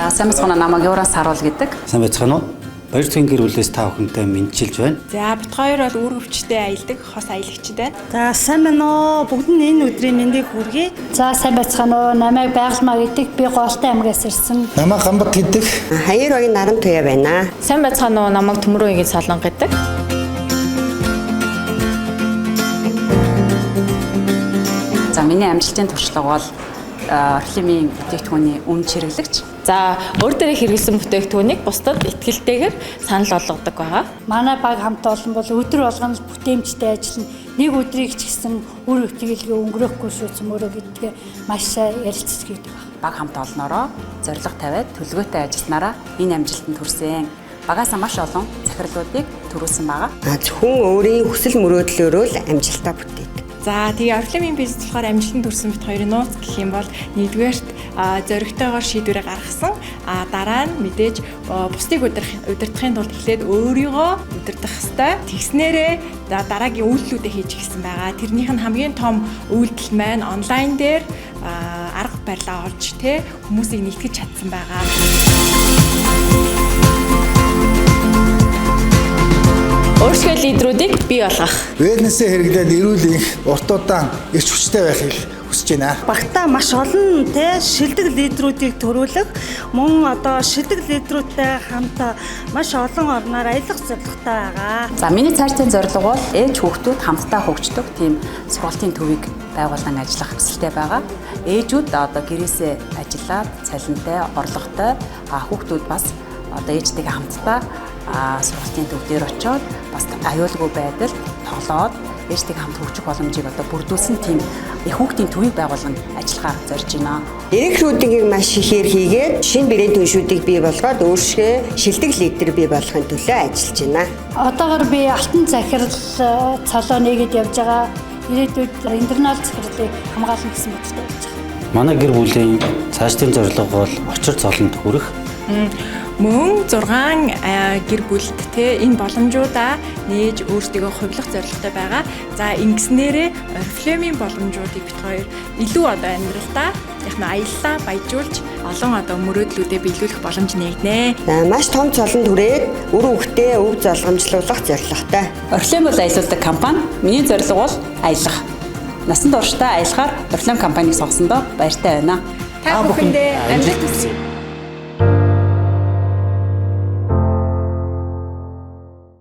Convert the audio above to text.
За сайн бацгаана, намайг Юран Саруул гэдэг. Сайн байцгаана уу? Баяр цэгийн гэр бүлээс та бүхэнтэй мэдчилж байна. За бит хоёр бол үр өвчтэй аялдаг хос аялагчид байна. За сайн байна уу? Бүгд нь энэ өдрийн мэндийг хүргэе. За сайн байцгаана уу? Намайг Байгалмаа гэдэг. Би Голтой аймгаас ирсэн. Намайг Гамбат гэдэг. Хаяр багийн Наран Туяа байна. Сайн байцгаана уу? Намайг Төмрөгийн Солон гэдэг. За миний амжилтын туршлага бол орхилмын бүтээгдэхүүний өмнө чиргэлэгч. За өөр дээрээ хэрэглэсэн бүтээгдэхүүнийг бусдад итгэлтэйгээр санал болгодог байгаа. Манай баг хамт олон бол өдөр болгон бүтээмжтэй ажиллана. Нэг өдрийг ч гэсэн үр өгтөглөө өнгөрөөхгүй шүү цөмөрөө гэдгээ маш сайн ярилцдаг байдаг. Баг хамт олноороо зориг тавиад төлөвлөгөөтэй ажилласнараа энэ амжилтанд хүрсэн. Багаасаа маш олон захирлуудыг төрүүлсэн байгаа. Зөвхөн өөрийн хүсэл мөрөөдлөөрөө л амжилтаа бүтээдэг. За тэгээ орхилмын бизнес болохоор амжилтанд хүрсэн бит хоёрын нууц гэх юм бол нэгдүгээрт зоригтойгоор шийдвэрээ гаргасан. Дараа нь мэдээж бусдыг удирдахын тулд эхлээд өөрийгөө удирдах хэрэгтэй. Тэгснээрээ дараагийн үйлдэлүүдээ хийж гисэн байгаа. Тэрнийх нь хамгийн том үйлдэл маань онлайн дээр арга барилаа олж хүмүүсийг нэгтгэж чадсан байгаа. Өөрсгөл лидерүүдийг бий болгох. Вэлнесээ хэрэглээд эрүүл энх урт удаан эрч хүчтэй байхыг хүсэж байна. Багтаа маш олон шилдэг лидерүүдийг төрүүлэх, мөн одоо шилдэг лидерүүдтэй хамт маш олон орноор аялах зорилготой байгаа. За миний цаашдын зорилго бол ээж хүүхдүүд хамтдаа хөгждөг тийм сургалтын төвийг байгуулан ажиллах хүсэлтэй байгаа. Ээжүүд одоо гэрээсээ ажиллаад цалинтай, орлоготой хүүхдүүд бас одоо ээжтэйгээ хамтдаа сургалтын төв дээр очиод бас аюулгүй байдал тоглоод ээжтэйгээ хамт хөгжих боломжийг одоо бүрдүүлсэн тийм их хүүхдийн төвийг байгуулан ажиллахаар зорж байна. Эрэгрүүдийг маш ихээр хийгээд шинэ брэнд түншүүдийг бий болгоод өөрсгөө шилдэг лидер бий болохын төлөө ажиллаж байна. Одоогор би алтан захирал цолоо нэгэд явж байгаа. Ирээдүйд интернал захирлыг хамгаална гэсэн бодолтой байж байгаа. Манай гэр бүлийн цаашдын зорилго бол очир цолонд хүрэх. Мөн 6 гэр бүлд энэ боломжуудаа нээж өөрсдөө хувилах зорилготой байгаа. За ингэснээрээ орхилмын боломжуудыг бит хоёр илүү одоо амьдралдаа аяллаа баяжуулж олон одоо мөрөөдлүүдэд биелүүлэх боломж нэгнэ. Маш том цолонд хүрээд үр хөвгтөө өв залгамжлуулах зорилготой. Орхилм бол аялуулдаг компани. Миний зорилго бол аялах. Насан туршдаа аялахаар орхилм компанийг сонгосондоо баяртай байна. Та бүхэндээ амжилт хүсье.